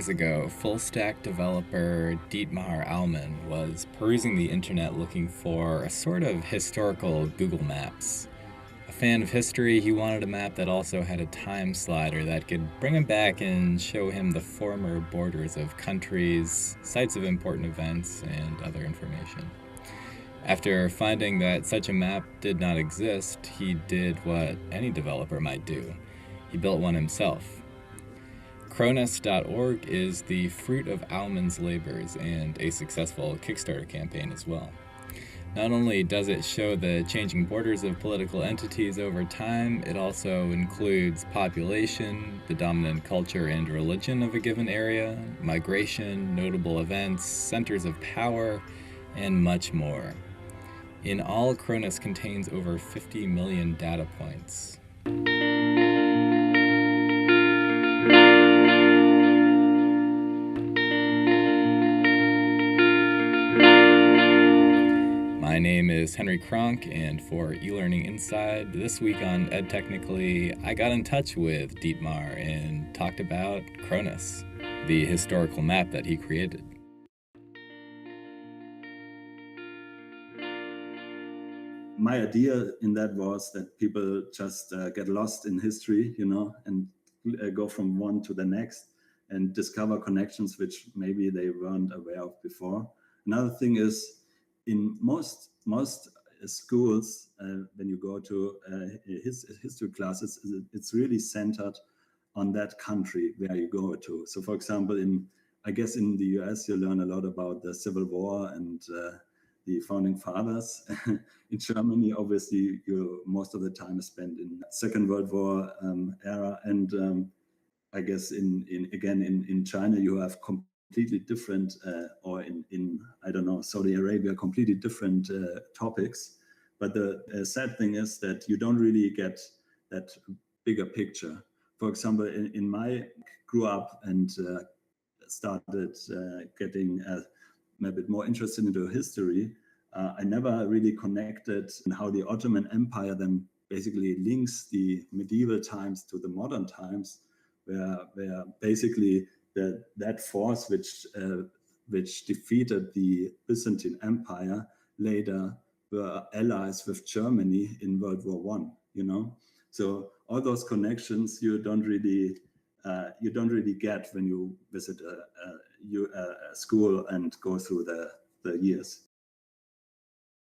years ago, full-stack developer Dietmar Aumann was perusing the internet looking for a sort of historical Google Maps. A fan of history, he wanted a map that also had a time slider that could bring him back and show him the former borders of countries, sites of important events, and other information. After finding that such a map did not exist, he did what any developer might do. He built one himself. Chronas.org is the fruit of Aumann's labors and a successful Kickstarter campaign as well. Not only does it show the changing borders of political entities over time, it also includes population, the dominant culture and religion of a given area, migration, notable events, centers of power, and much more. In all, Chronas contains over 50 million data points. My name is Henry Kronk, and for eLearning Inside, this week on Ed Technically, I got in touch with Dietmar and talked about Chronas, the historical map that he created. My idea in that was that people just get lost in history, and go from one to the next and discover connections which maybe they weren't aware of before. Another thing is, in most schools, when you go to history classes, it's really centered on that country where you go to. So, for example, I guess in the US, you learn a lot about the Civil War and the founding fathers. In Germany, obviously, most of the time is spent in Second World War era, and I guess in China you have completely different, or in I don't know, Saudi Arabia, completely different topics. But the sad thing is that you don't really get that bigger picture. For example, in my grew up and started getting a bit more interested into history, I never really connected how the Ottoman Empire then basically links the medieval times to the modern times, where basically that force which defeated the Byzantine Empire later were allies with Germany in World War One. So all those connections you don't really get when you visit a school and go through the years.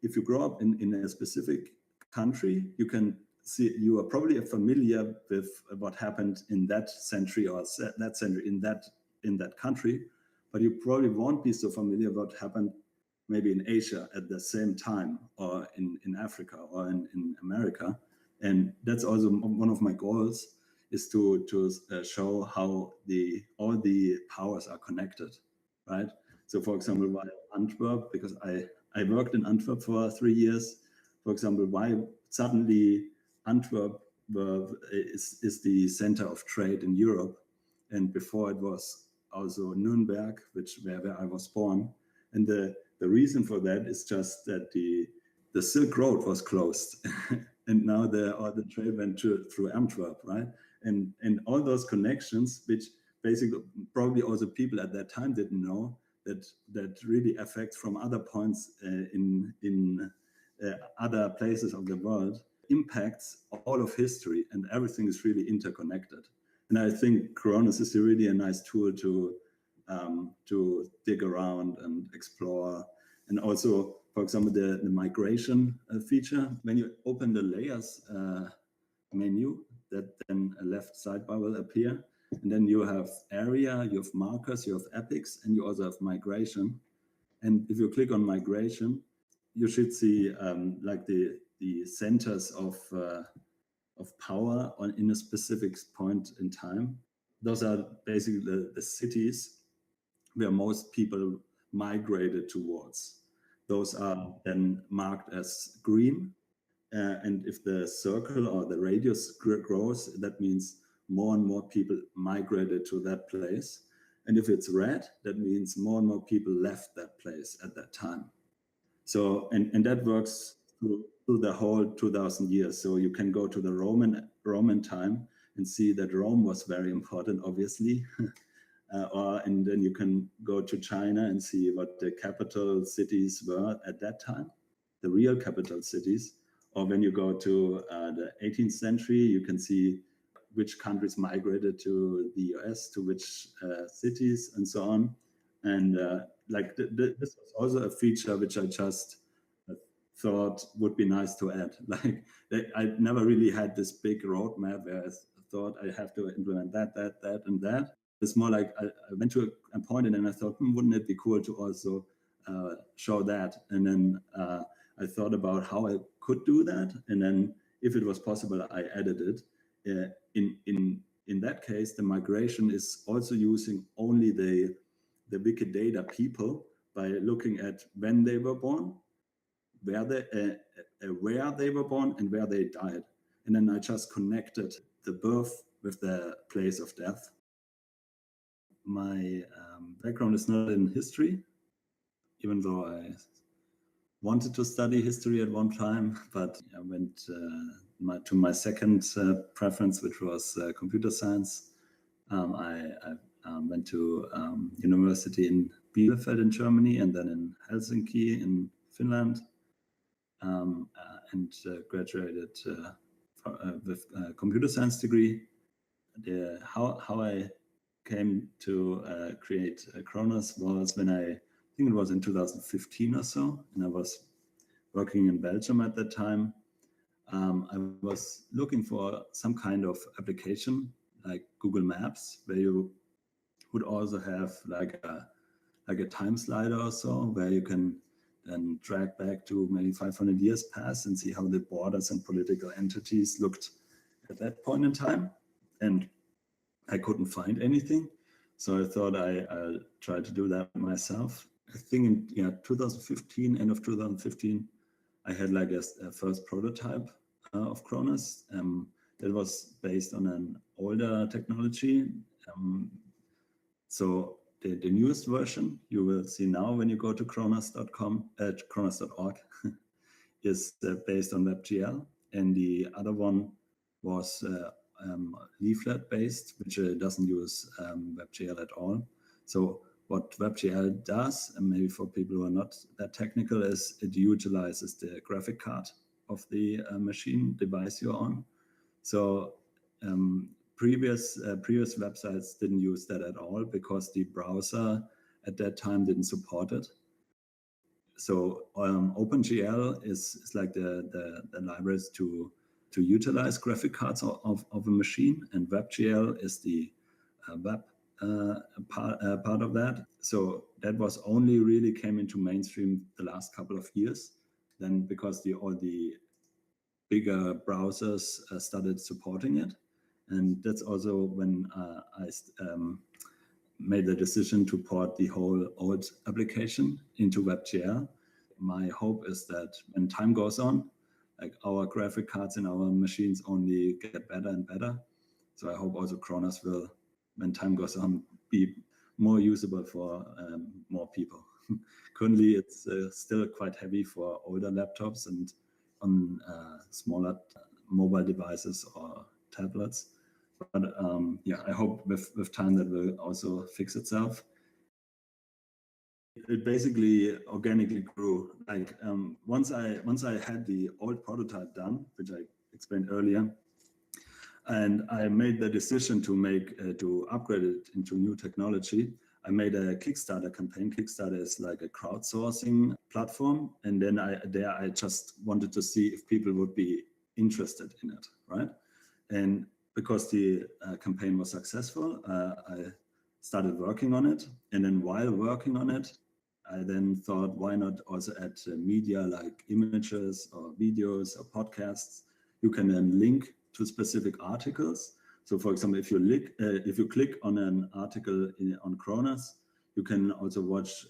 If you grow up in a specific country, you are probably familiar with what happened in that century or that century in that country, but you probably won't be so familiar what happened maybe in Asia at the same time, or in Africa, or in America. And that's also one of my goals, is to show how all the powers are connected, right? So, for example, why Antwerp? Because I worked in Antwerp for 3 years. For example, why suddenly Antwerp is the center of trade in Europe, and before it was also Nuremberg, where I was born. And the reason for that is just that the Silk Road was closed, and now all the trade went through Antwerp, right? And all those connections, which basically probably also people at that time didn't know, that really affects from other points in other places of the world, impacts all of history, and everything is really interconnected. And I think Chronas is really a nice tool to dig around and explore. And also, for example, the migration feature, when you open the layers menu, that then a left sidebar will appear. And then you have area, you have markers, you have epics, and you also have migration. And if you click on migration, you should see like the centers of power in a specific point in time. Those are basically the cities where most people migrated towards. Those are then marked as green. And if the circle or the radius grows, that means more and more people migrated to that place. And if it's red, that means more and more people left that place at that time. So, and that works through the whole 2000 years. So you can go to the Roman time and see that Rome was very important, obviously. and then you can go to China and see what the capital cities were at that time, the real capital cities. Or when you go to the 18th century, you can see which countries migrated to the US, to which cities, and so on. And this was also a feature which I just thought would be nice to add. Like I never really had this big roadmap where I thought I have to implement that, and that. It's more like I went to a point and then I thought, wouldn't it be cool to also show that? And then I thought about how I could do that, and then if it was possible, I added it. In that case, the migration is also using only the Wikidata people by looking at when they were born, where they were born, and where they died. And then I just connected the birth with the place of death. My background is not in history, even though I wanted to study history at one time, but I went to my second preference, which was computer science. I went to university in Bielefeld in Germany, and then in Helsinki in Finland, and graduated with a computer science degree. How I came to create Chronas was when I think it was in 2015 or so, and I was working in Belgium at that time. I was looking for some kind of application like Google Maps, where you would also have like a time slider or so, where you can then drag back to maybe 500 years past and see how the borders and political entities looked at that point in time. And I couldn't find anything. So I thought I'll try to do that myself. I think in 2015, end of 2015, I had like a first prototype of Chronas that was based on an older technology. So the newest version you will see now when you go to chronas.com, chronas.org, is based on WebGL, and the other one was leaflet based, which doesn't use WebGL at all. So what WebGL does, and maybe for people who are not that technical, is it utilizes the graphic card of the machine device you're on. So previous websites didn't use that at all because the browser at that time didn't support it. So OpenGL is like the libraries to utilize graphic cards of a machine, and WebGL is the web part of that. So that was only really came into mainstream the last couple of years. Then because all the bigger browsers started supporting it, and that's also when I made the decision to port the whole old application into WebGL. My hope is that when time goes on, like our graphic cards in our machines only get better and better. So I hope also Chronas will, when time goes on, be more usable for more people. Currently, it's still quite heavy for older laptops and on smaller mobile devices or tablets. But I hope with time that will also fix itself. It basically organically grew. Like once I had the old prototype done, which I explained earlier, and I made the decision to upgrade it into new technology, I made a Kickstarter campaign. Kickstarter is like a crowdsourcing platform, and then I just wanted to see if people would be interested in it, right? And because the campaign was successful, I started working on it, and then while working on it, I then thought, why not also add media like images or videos or podcasts? You can then link to specific articles. So for example, if you click on an article on Chronas, you can also watch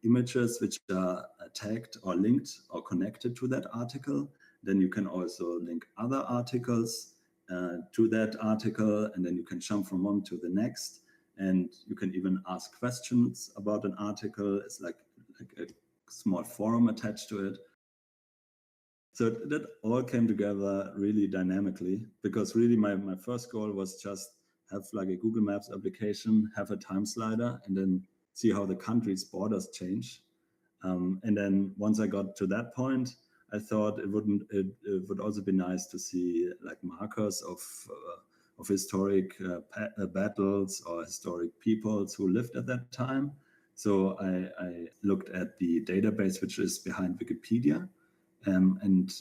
images which are tagged or linked or connected to that article. Then you can also link other articles to that article, and then you can jump from one to the next. And you can even ask questions about an article. It's like a small forum attached to it. So that all came together really dynamically, because really my first goal was just have like a Google Maps application, have a time slider, and then see how the country's borders change. And then once I got to that point, I thought it would also be nice to see like markers of historic battles or historic peoples who lived at that time. So I looked at the database which is behind Wikipedia, and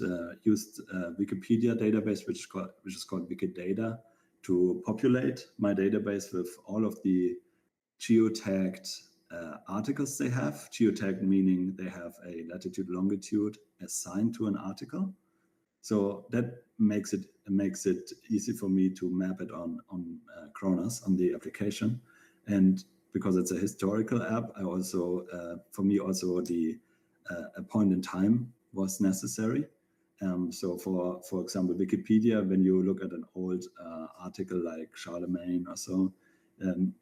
used Wikipedia database which is called Wikidata to populate my database with all of the geotagged articles they have. Geotagged meaning they have a latitude longitude assigned to an article. So that makes it easy for me to map it on Chronas, on the application. And because it's a historical app, I also for me also the a point in time was necessary. So for example, Wikipedia, when you look at an old article like Charlemagne or so, when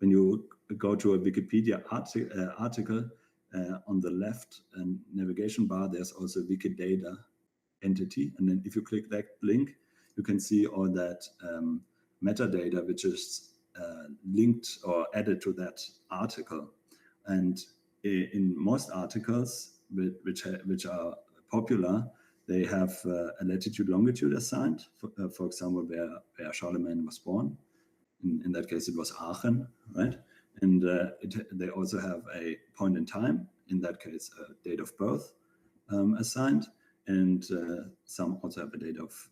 you go to a Wikipedia article, on the left navigation bar, there's also Wikidata entity. And then if you click that link, you can see all that metadata, which is linked or added to that article. And in most articles, which are popular, they have a latitude longitude assigned, for example, where Charlemagne was born. In that case, it was Aachen, right? And they also have a point in time, in that case, a date of birth assigned, and some also have a date of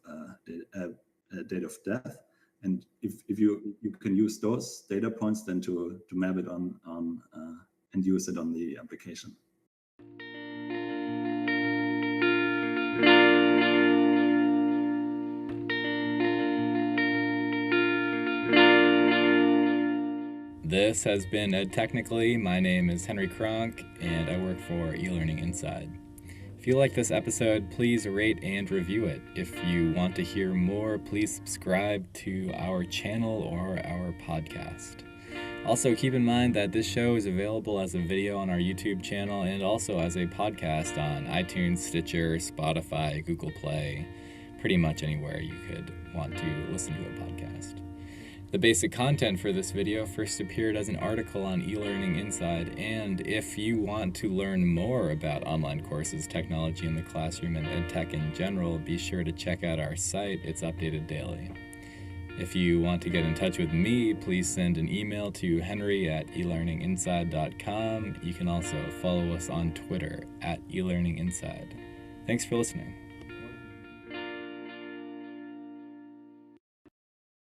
death. And if you can use those data points then to map it on and use it on the application. This has been Ed Technically. My name is Henry Kronk, and I work for eLearning Inside. If you like this episode, please rate and review it. If you want to hear more, please subscribe to our channel or our podcast. Also, keep in mind that this show is available as a video on our YouTube channel and also as a podcast on iTunes, Stitcher, Spotify, Google Play, pretty much anywhere you could want to listen to a podcast. The basic content for this video first appeared as an article on eLearning Inside, and if you want to learn more about online courses, technology in the classroom, and EdTech in general, be sure to check out our site. It's updated daily. If you want to get in touch with me, please send an email to henry@elearninginside.com. You can also follow us on Twitter @eLearninginside. Thanks for listening.